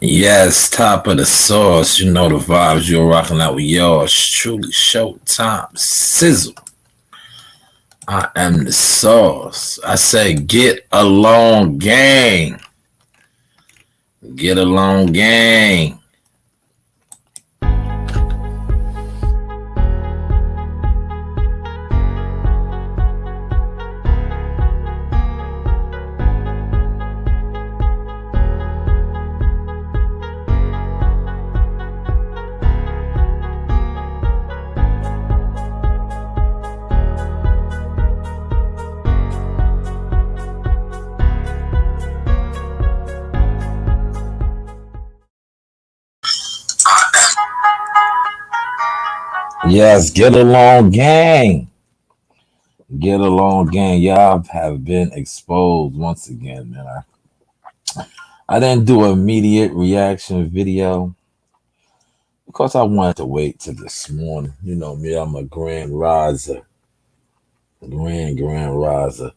Yes, top of the sauce. You know the vibes. You're rocking out with yours. Truly Showtime Sizzle. I am the sauce. I say get along, gang. Get along, gang. Yes, get along, gang. Get along, gang. Y'all have been exposed once again, man. I didn't do an immediate reaction video because I wanted to wait till this morning. You know me, I'm a grand riser. Grand riser.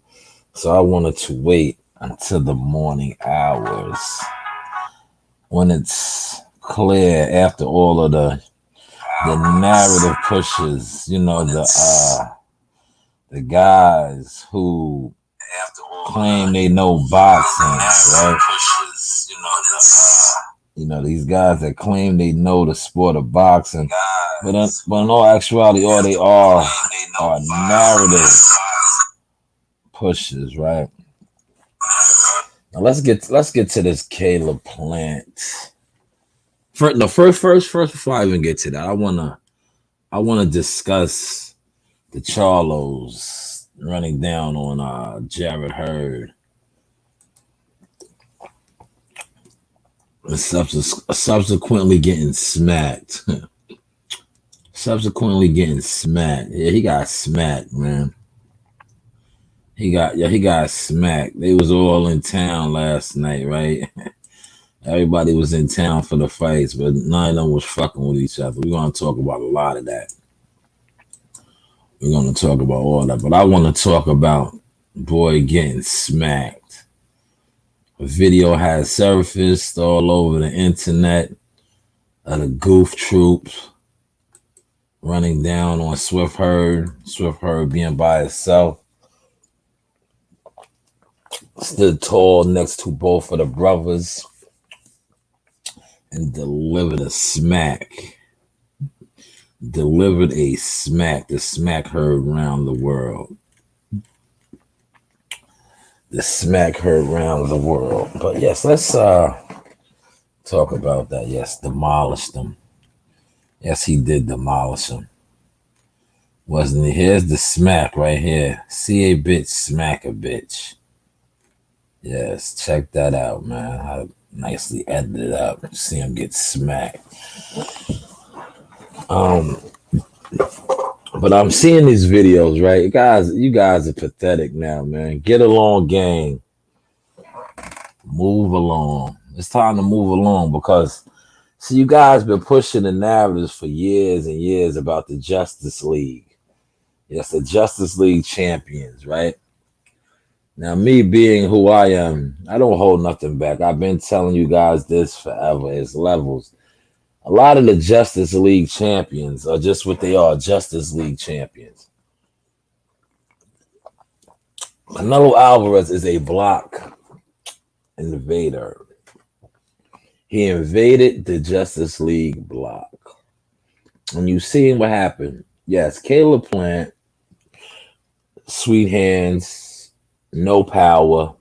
So I wanted to wait until the morning hours when it's clear after all of the narrative pushes, you know, the guys who claim they know boxing, right? You know, these guys that claim they know the sport of boxing, but in all actuality, all they are narrative pushes, right? Now let's get to this Caleb Plant. First, before I even get to that, I wanna discuss the Charlos running down on Jared Hurd. And subsequently getting smacked. Subsequently getting smacked. Yeah, he got smacked, man. He got smacked. They was all in town last night, right? Everybody was in town for the fights, but none of them was fucking with each other. We're gonna talk about a lot of that. We're gonna talk about all that, but I want to talk about boy getting smacked. A video has surfaced all over the internet of the goof troops running down on Swift Hurd being by himself. Stood tall next to both of the brothers and delivered a smack. The smack heard around the world. The smack heard around the world. But yes, let's talk about that. Yes, demolished them. Yes, he did demolish them. Wasn't he? Here's the smack right here. See a bitch, smack a bitch. Yes, check that out, man. I nicely edited up. See him get smacked. But I'm seeing these videos, right? You guys are pathetic now, man. Get along, gang. Move along. It's time to move along because see, you guys been pushing the narratives for years and years about the Justice League. Yes, the Justice League champions, right? Now, me being who I am, I don't hold nothing back. I've been telling you guys this forever. It's levels. A lot of the Justice League champions are just what they are, Justice League champions. Canelo Alvarez is a block invader. He invaded the Justice League block. And you seen what happened. Yes, Caleb Plant, sweet hands, no power,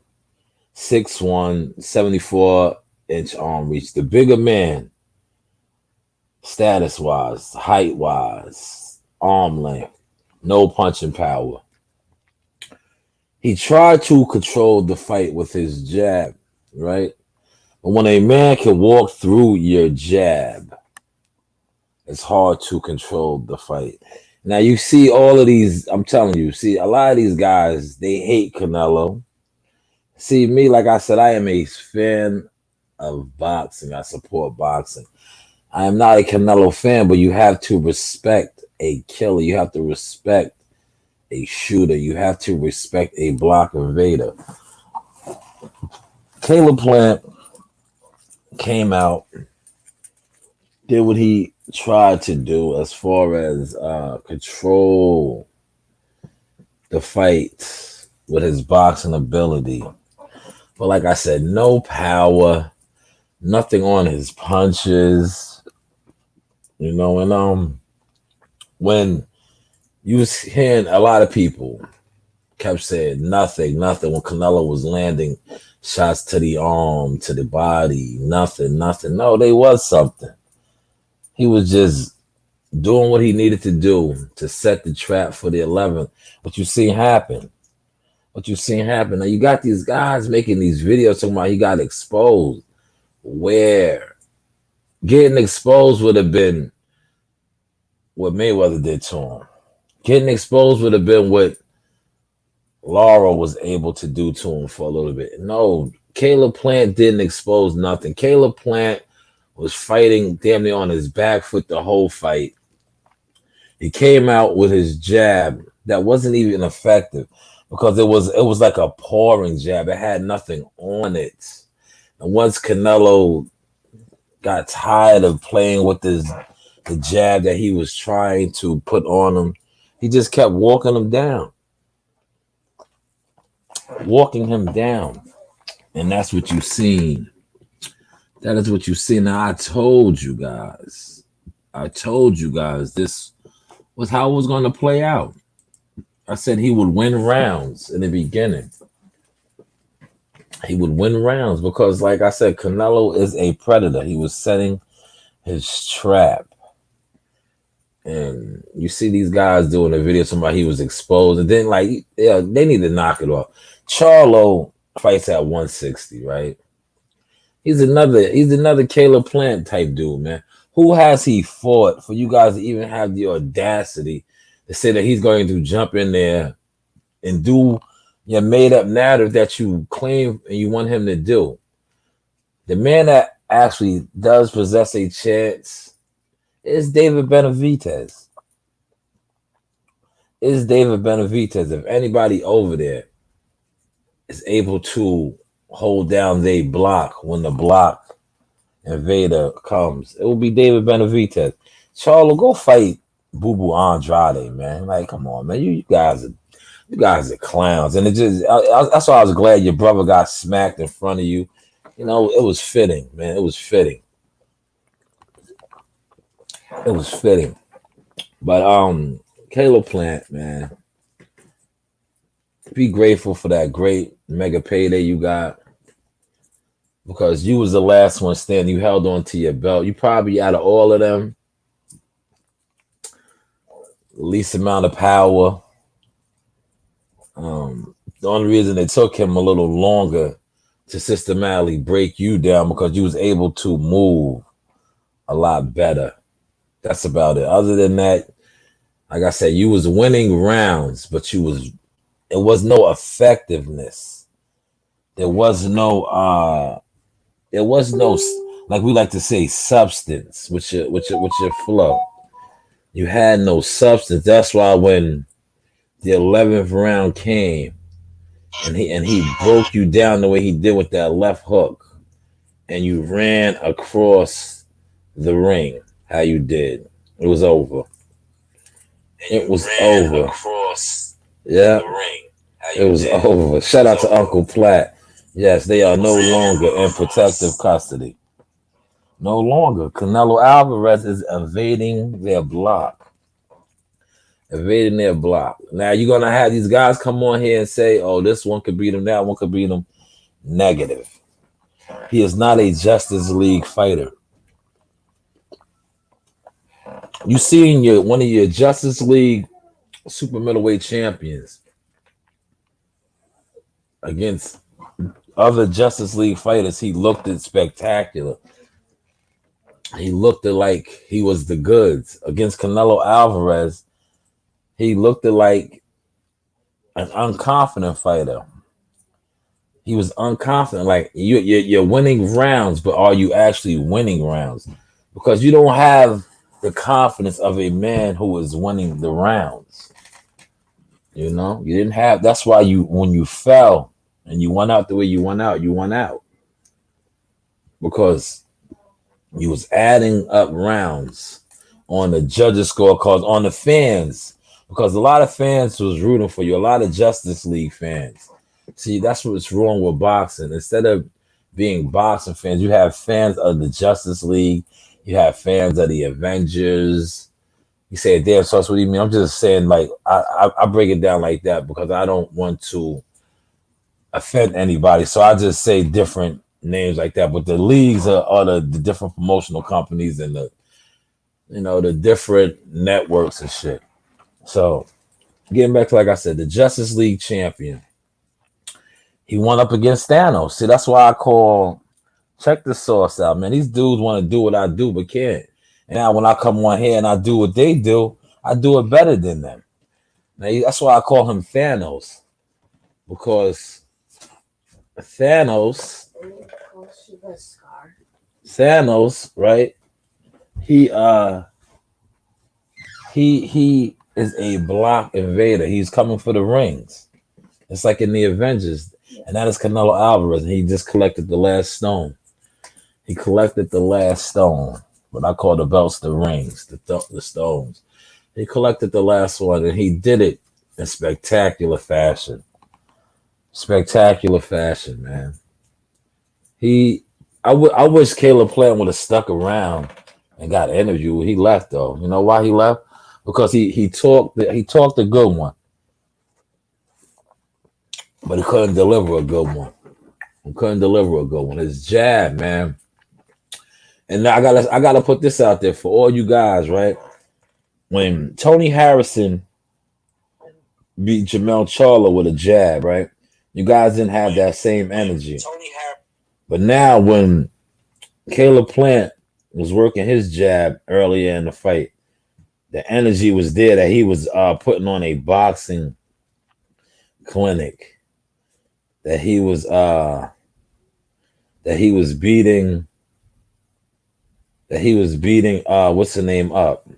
6'1", 74-inch arm reach. The bigger man, status-wise, height-wise, arm length, no punching power. He tried to control the fight with his jab, right? But when a man can walk through your jab, it's hard to control the fight. Now you see all of these, I'm telling you, see a lot of these guys, they hate Canelo. See me, like I said, I am a fan of boxing. I support boxing. I am not a Canelo fan, but you have to respect a killer. You have to respect a shooter. You have to respect a block invader. Caleb Plant came out, did what he tried to do as far as control the fight with his boxing ability. But like I said, no power, nothing on his punches, and when you was hearing a lot of people kept saying nothing when Canelo was landing shots to the arm, to the body, nothing. No, they was something. He was just doing what he needed to do to set the trap for the 11th. What you seen happen. Now you got these guys making these videos talking about he got exposed. Where getting exposed would have been what Mayweather did to him. Getting exposed would have been what Laura was able to do to him for a little bit. No, Caleb Plant didn't expose nothing. Caleb Plant was fighting damn near on his back foot the whole fight. He came out with his jab that wasn't even effective because it was like a pouring jab. It had nothing on it. And once Canelo got tired of playing with the jab that he was trying to put on him, he just kept walking him down. And that's what you seen. That is what you see. Now I told you guys this was how it was going to play out. I said he would win rounds in the beginning. He would win rounds because, like I said, Canelo is a predator. He was setting his trap. And you see these guys doing a video, somebody he was exposed, and then they need to knock it off. Charlo fights at 160, right? He's another Caleb Plant type dude, man. Who has he fought for you guys to even have the audacity to say that he's going to jump in there and do your made up narrative that you claim and you want him to do? The man that actually does possess a chance is David Benavidez. If anybody over there is able to hold down their block when the block invader comes, it will be David Benavidez. Charlo, go fight Boo Boo Andrade, man. Like, come on, man. You guys are clowns. And that's why I was glad your brother got smacked in front of you. It was fitting, man. It was fitting. But Caleb Plant, man, be grateful for that great mega payday you got, because you was the last one standing. You held on to your belt. You probably, out of all of them, least amount of power. The only reason it took him a little longer to systematically break you down because you was able to move a lot better. That's about it. Other than that, like I said, you was winning rounds, but it was no effectiveness. There was no like we like to say, substance with your flow. You had no substance. That's why when the 11th round came and he broke you down the way he did with that left hook, and you ran across the ring, how you did, it was over. It was over. Yeah, it was over. Shout out to Uncle Platt. Yes, they are no longer in protective custody. No longer. Canelo Alvarez is evading their block. Now you're going to have these guys come on here and say, oh, this one could beat him, that one could beat him. Negative. He is not a Justice League fighter. You see one of your Justice League super middleweight champions against other Justice League fighters, he looked spectacular. He looked like he was the goods. Against Canelo Alvarez, he looked like an unconfident fighter. He was unconfident. Like you're winning rounds, but are you actually winning rounds? Because you don't have the confidence of a man who is winning the rounds. You didn't have. That's why when you fell and you went out the way you went out, because You was adding up rounds on the judges' scorecards, on the fans, because a lot of fans was rooting for you. A lot of Justice League fans. See, that's what's wrong with boxing. Instead of being boxing fans, you have fans of the Justice League. You have fans of the Avengers. You say, damn, so that's what you mean. I'm just saying, like, I break it down like that because I don't want to offend anybody. So I just say different names like that. But the leagues are the different promotional companies and the different networks and shit. So getting back to, like I said, the Justice League champion, he won up against Thanos. See, that's why I call, check the source out, man. These dudes want to do what I do but can't. And now when I come on here and I do what they do, I do it better than them. Now, that's why I call him Thanos, because Thanos, right? He is a block invader. He's coming for the rings. It's like in the Avengers, and that is Canelo Alvarez. And he just collected the last stone. He collected the last stone, what I call the belts, the rings, the stones. He collected the last one, and he did it in spectacular fashion. Spectacular fashion, man. I wish Caleb Plant would have stuck around and got interviewed. He left though. You know why he left? Because he talked a good one, but he couldn't deliver a good one. He couldn't deliver a good one. His jab, man. And now I gotta put this out there for all you guys, right? When Tony Harrison beat Jamel Charlo with a jab, right? You guys didn't have that same energy. But now when Caleb Plant was working his jab earlier in the fight, the energy was there that he was putting on a boxing clinic. That he was beating what's the name up.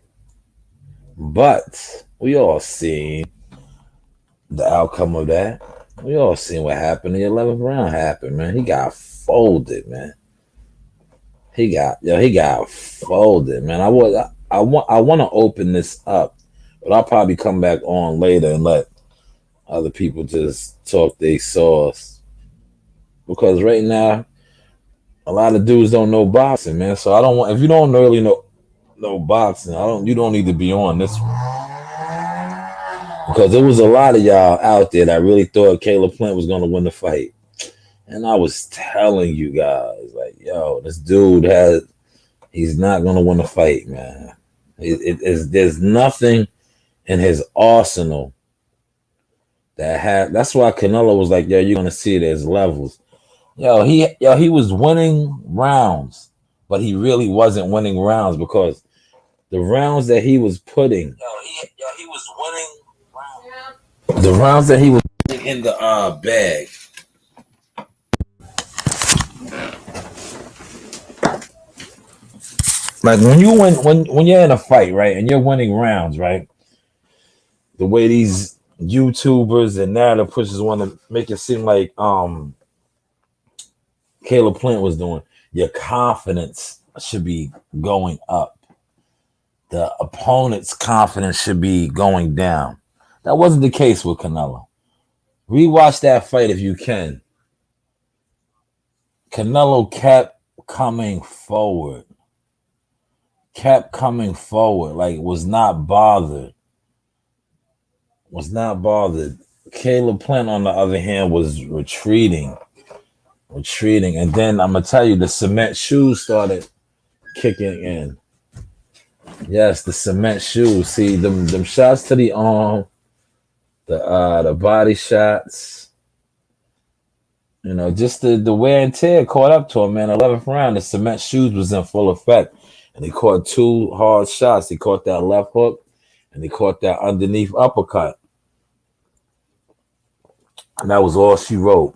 But we all seen the outcome of that. We all seen what happened. The 11th round happened, man. He got folded, man. He got folded, man. I want to open this up, but I'll probably come back on later and let other people just talk their sauce. Because right now, a lot of dudes don't know boxing, man. So I don't want, if you don't really know boxing, you don't need to be on this one. Because there was a lot of y'all out there that really thought Caleb Plant was going to win the fight. And I was telling you guys, like, yo, this dude he's not going to win the fight, man. There's nothing in his arsenal that's why Canelo was like, yo, you're going to see there's levels. He was winning rounds, but he really wasn't winning rounds because the rounds that he was putting, he was winning rounds. The rounds that he was putting in the bag. Like when you're in a fight, right, and you're winning rounds, right? The way these YouTubers and narrative pushers want to make it seem like Caleb Plant was doing, your confidence should be going up. The opponent's confidence should be going down. That wasn't the case with Canelo. Rewatch that fight if you can. Canelo kept coming forward. Like was not bothered. Caleb Plant, on the other hand, was retreating. And then I'm gonna tell you, the cement shoes started kicking in. Yes, the cement shoes. See them shots to the arm, the body shots. Just the wear and tear caught up to him, man. 11th round, the cement shoes was in full effect. And he caught two hard shots. He caught that left hook and he caught that underneath uppercut. And that was all she wrote.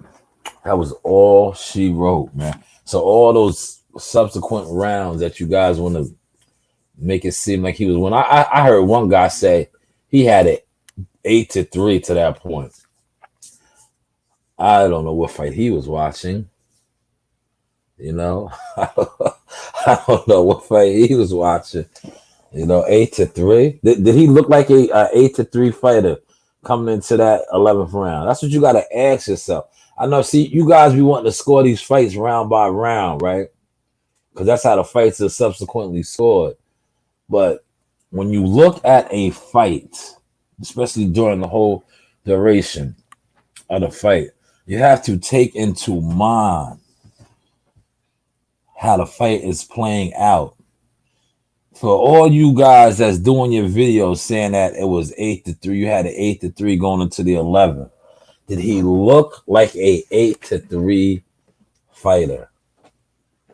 Man. So all those subsequent rounds that you guys want to make it seem like he was winning. I heard one guy say he had it 8-3 to that point. I don't know what fight he was watching. I I don't know what fight he was watching. 8-3. Did he look like a 8-3 fighter coming into that 11th round? That's what you got to ask yourself. I know. See, you guys be wanting to score these fights round by round, right? Because that's how the fights are subsequently scored. But when you look at a fight, especially during the whole duration of the fight, you have to take into mind how the fight is playing out. For all you guys that's doing your videos saying that it was 8-3, you had an 8-3 going into the 11th. Did he look like a 8-3 fighter?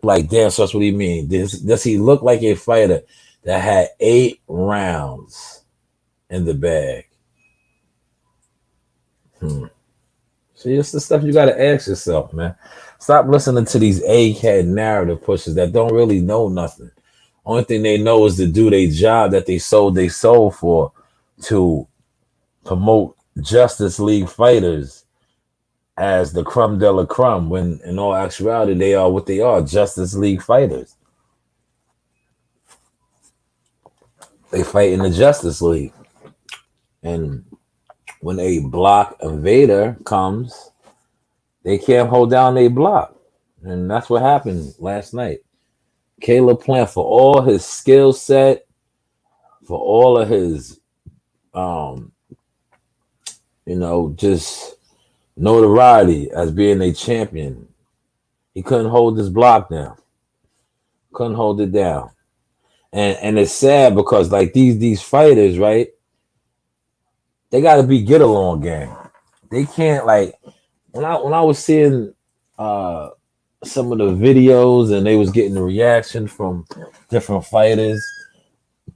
Like, damn, so that's what he mean. Does he look like a fighter that had 8 rounds in the bag? See, it's the stuff you got to ask yourself, man. Stop listening to these egghead narrative pushers that don't really know nothing. Only thing they know is to do their job that they sold their soul for, to promote Justice League fighters as the creme de la creme, when in all actuality they are what they are, Justice League fighters. They fight in the Justice League. And when a block invader comes, they can't hold down a block. And that's what happened last night. Caleb Plant, for all his skill set, for all of his just notoriety as being a champion, he couldn't hold his block down. Couldn't hold it down. And it's sad because like these fighters, right? They gotta be get along gang. They can't, like, when I was seeing some of the videos and they was getting the reaction from different fighters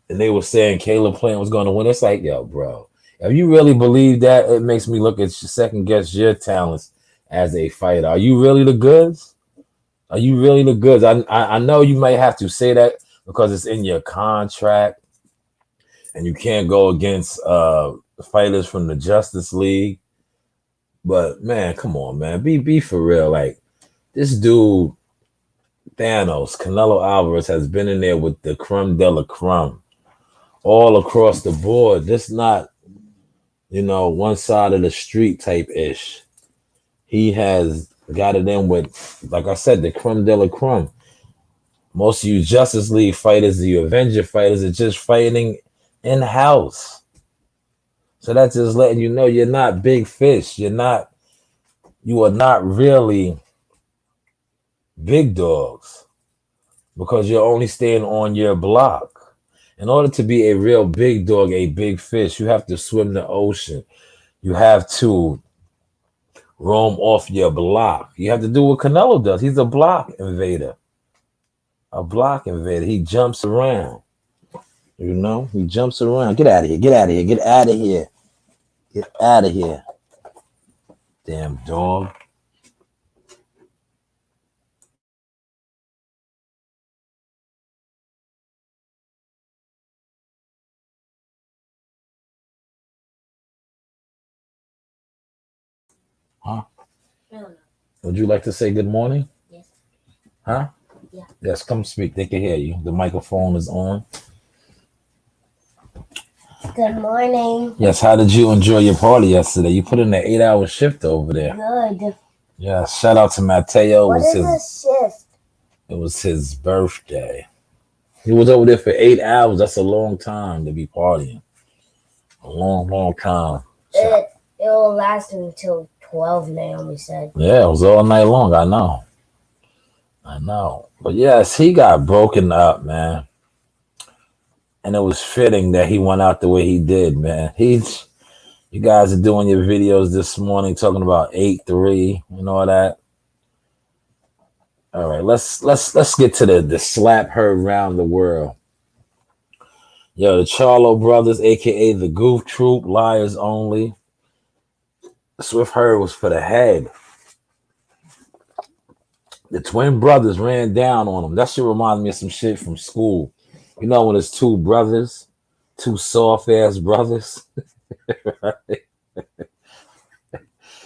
and they were saying Caleb Plant was going to win. It's like, yo, bro, if you really believe that, it makes me look at second guess your talents as a fighter. Are you really the goods? Are you really the goods? I know you might have to say that because it's in your contract and you can't go against fighters from the Justice League. But man, come on, man. Be for real. Like, this dude, Thanos, Canelo Alvarez, has been in there with the creme de la creme all across the board. This not, one side of the street type ish. He has got it in with, like I said, the creme de la creme. Most of you Justice League fighters, the Avengers fighters, are just fighting in house. So that's just letting you know you're not big fish. You are not really big dogs because you're only staying on your block. In order to be a real big dog, a big fish, you have to swim the ocean. You have to roam off your block. You have to do what Canelo does. He's a block invader. A block invader. He jumps around. He jumps around. Get out of here. Get out of here. Get out of here. Get out of here. Damn dog. Huh? Would you like to say good morning? Yes. Huh? Yeah. Yes, come speak. They can hear you. The microphone is on. Good morning. Yes, how did you enjoy your party yesterday? You put in an 8-hour shift over there. Good. Yeah, shout out to Mateo. What is a shift? It was his birthday. He was over there for 8 hours. That's a long time to be partying. A long, long time. It will last until 12, Naomi said. Yeah, it was all night long. I know. But yes, he got broken up, man. And it was fitting that he went out the way he did, man. You guys are doing your videos this morning talking about 8-3 and all that. All right, let's get to the slap heard around the world. Yo, the Charlo brothers, aka the Goof Troop, Liars Only. Swift Heard was for the head. The twin brothers ran down on him. That shit reminds me of some shit from school. You know when it's two brothers, two soft ass brothers, right?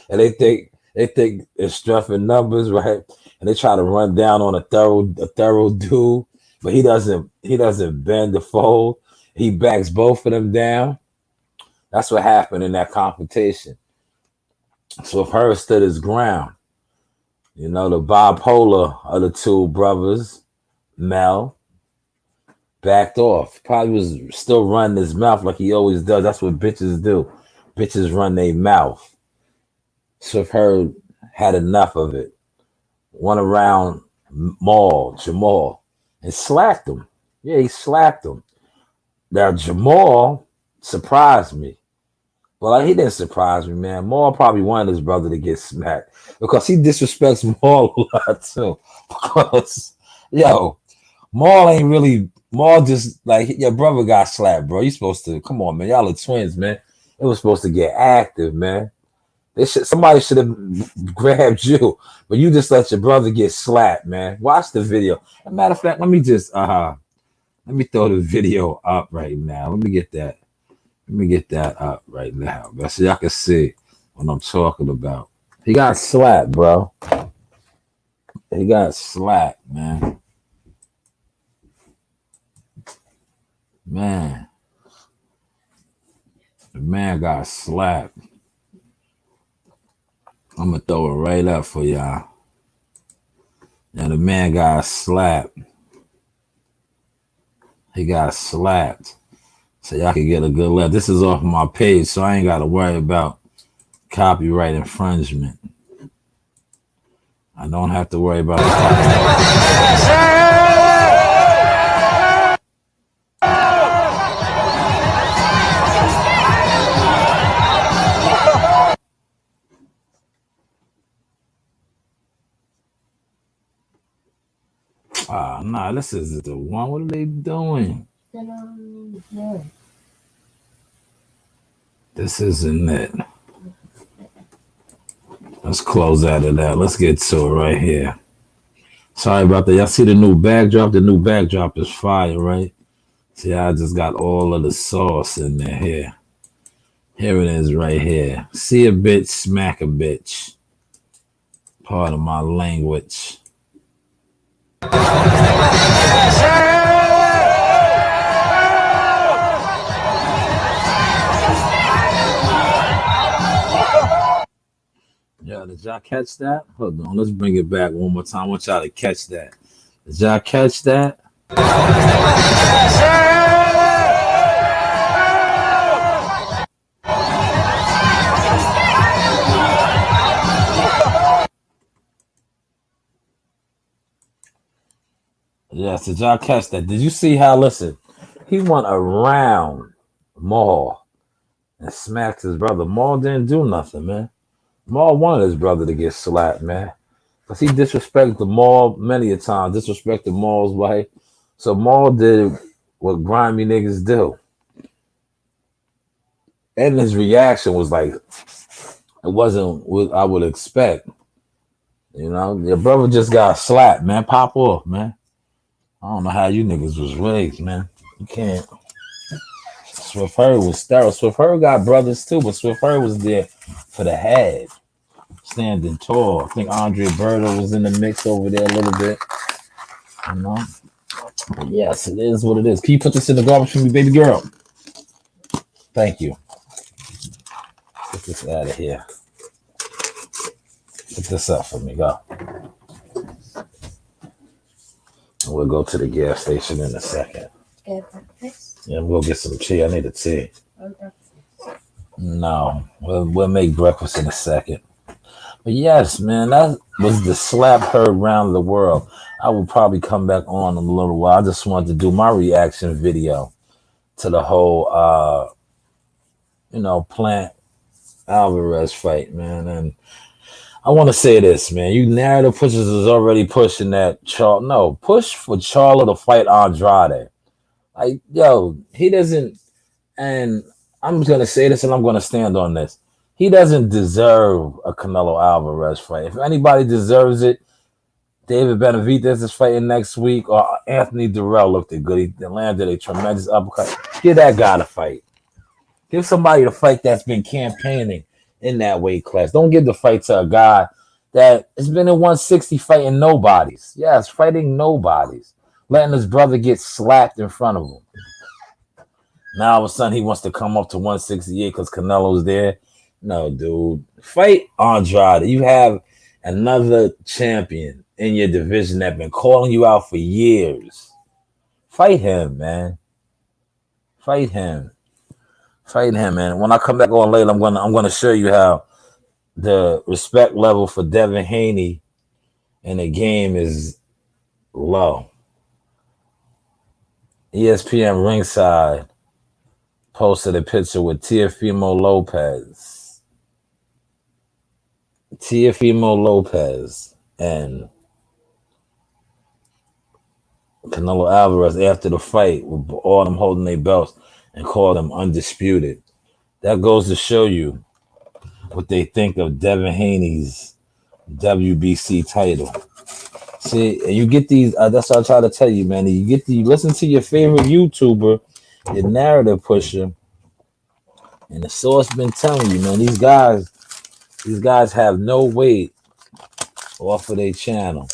And they think it's stuff in numbers, right? And they try to run down on a thorough dude. but he doesn't bend the fold. He backs both of them down. That's what happened in that confrontation. So if her stood his ground, the bipolar of the two brothers, Mel, backed off. Probably was still running his mouth like he always does. That's what bitches do. Bitches run their mouth. Swift Herb had enough of it. Went around Jamal, and slapped him. Yeah, he slapped him. Now Jamal surprised me. Well, he didn't surprise me, man. Maul probably wanted his brother to get smacked because he disrespects Maul a lot too. Because yo, Maul ain't really Maul just like your brother got slapped, bro. You supposed to come on, man. Y'all are twins, man. It was supposed to get active, man. Somebody should have grabbed you, but you just let your brother get slapped, man. Watch the video. As a matter of fact, let me throw the video up right now. Let me get that up right now, so y'all can see what I'm talking about. He got slapped, bro. He got slapped, man. Man. The man got slapped. I'm gonna throw it right up for y'all. Now the man got slapped. He got slapped. So y'all can get a good look. This is off my page, so I ain't gotta worry about copyright infringement. I don't have to worry about nah, this is the one. What are they doing? This isn't it. Let's close out of that. Let's get to it right here. Sorry about that. Y'all see the new backdrop? The new backdrop is fire, right? See, I just got all of the sauce in there here. Here it is right here. See a bitch, smack a bitch. Part of my language. Yeah, did y'all catch that? Hold on, let's bring it back one more time. I want y'all to catch that. Did y'all catch that? Yes, did y'all catch that? Did you see how, listen, he went around Maul and smacked his brother. Maul didn't do nothing, man. Maul wanted his brother to get slapped, man. Because he disrespected Maul many a time, disrespected Maul's wife. So Maul did what grimy niggas do. And his reaction was like, it wasn't what I would expect. Your brother just got slapped, man. Pop off, man. I don't know how you niggas was raised, man. You can't. Swift Herb was sterile. Swift Herb got brothers too, but Swift Herb was there for the head, standing tall. I think Andre Berto was in the mix over there a little bit. But yes, it is what it is. Can you put this in the garbage for me, baby girl? Thank you. Get this out of here. Put this up for me. Go. We'll go to the gas station in a second. Get breakfast? Yeah, we'll get some tea. I need a tea. No, we'll make breakfast in a second. But yes, man, that was the slap heard around the world. I will probably come back on in a little while. I just wanted to do my reaction video to the whole, Plant Alvarez fight, man. And I want to say this, man. You narrative pushers is already pushing that push for Charlo to fight Andrade. Like, yo, he doesn't, and I'm just gonna say this and I'm gonna stand on this. He doesn't deserve a Canelo Alvarez fight. If anybody deserves it, David Benavidez is fighting next week, or Anthony Durrell looked good. He landed a tremendous uppercut. Give that guy to fight. Give somebody to fight that's been campaigning in that weight class. Don't give the fight to a guy that has been in 160 fighting nobodies. Yes, fighting nobodies. letting his brother get slapped in front of him. Now all of a sudden he wants to come up to 168 because Canelo's there. No, dude. Fight Andrade. You have another champion in your division that been calling you out for years. Fight him, man. Fight him. Fight him, man. When I come back on later, I'm gonna show you how the respect level for Devin Haney in the game is low. ESPN Ringside posted a picture with Teofimo Lopez. Teofimo Lopez and Canelo Alvarez after the fight with all them holding their belts and called them undisputed. That goes to show you what they think of Devin Haney's WBC title. See, and you get these, that's what I try to tell you, man. You listen to your favorite YouTuber, your narrative pusher, and the source been telling you, man, these guys have no weight off of their channel.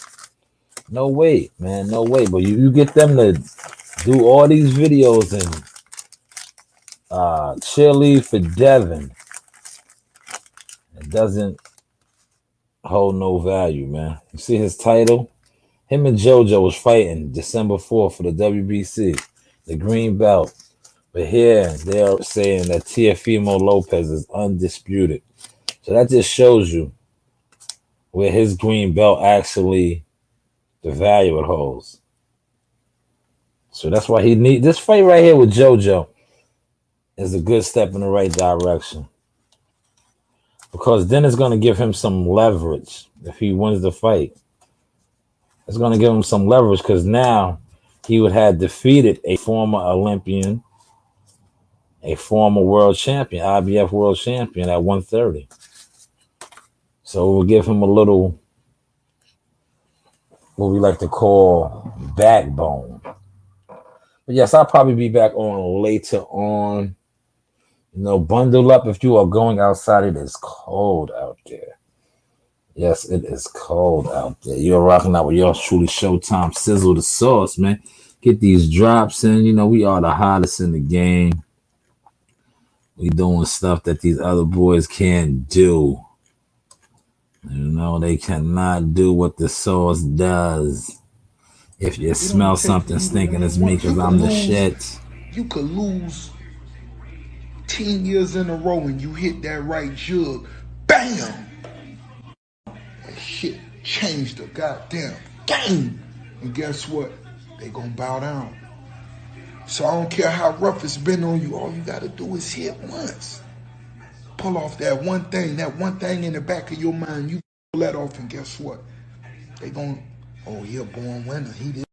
No weight, man, no weight. But you get them to do all these videos and cheerlead for Devin. It doesn't hold no value, man. You see his title? Him and JoJo was fighting December 4th for the WBC, the green belt. But here they're saying that Teofimo Lopez is undisputed. So that just shows you where his green belt actually, the value it holds. So that's why he need this fight right here with JoJo is a good step in the right direction. Because then it's going to give him some leverage if he wins the fight. It's going to give him some leverage because now he would have defeated a former Olympian, a former world champion, IBF world champion at 130. So it will give him a little, what we like to call backbone. But yes, I'll probably be back on later on. You know, bundle up if you are going outside. It is cold out there. Yes, it is cold out there. You're rocking out with yours truly, Showtime Sizzle the Sauce, man. Get these drops in. You know, we are the hottest in the game. We doing stuff that these other boys can't do. You know, they cannot do what the sauce does. If you smell something stinking, it's me because I'm the shit. You could lose 10 years in a row and you hit that right jug. Bam! That shit changed the goddamn game. And guess what? They gonna bow down. So I don't care how rough it's been on you. All you gotta do is hit once. Pull off that one thing in the back of your mind. You pull that off and guess what? They gonna, oh, he a born winner. He did.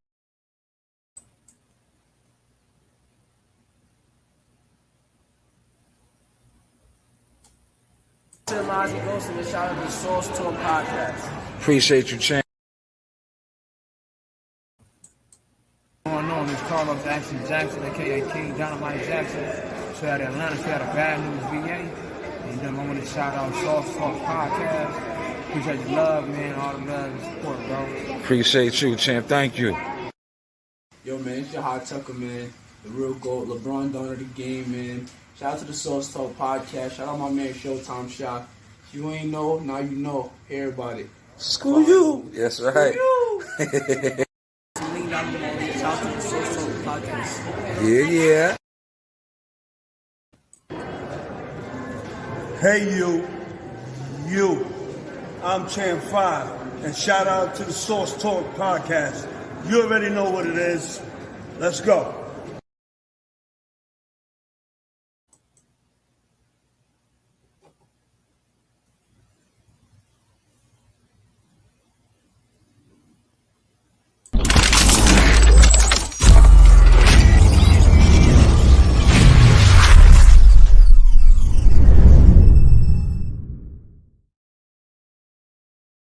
Shout out to the Source Talk Podcast. Appreciate you, Champ. Going on is Carlos Jackson, aka King Dynamite Jackson. Straight out of Atlanta, straight out of Bad News, VA. And then I want to shout out Source Talk Podcast. Appreciate your love, man. All the love and support, bro. Appreciate you, Champ. Thank you. Yo, man, it's your Hot Tucker, man. The real GOAT, LeBron Donner of the game, man. Shout out to the Source Talk Podcast. Shout out my man Showtime Shot. If you ain't know, now you know. Hear about it. Screw you. That's right. Yeah. Hey, you. I'm Champ 5, and shout out to the Source Talk Podcast. You already know what it is. Let's go.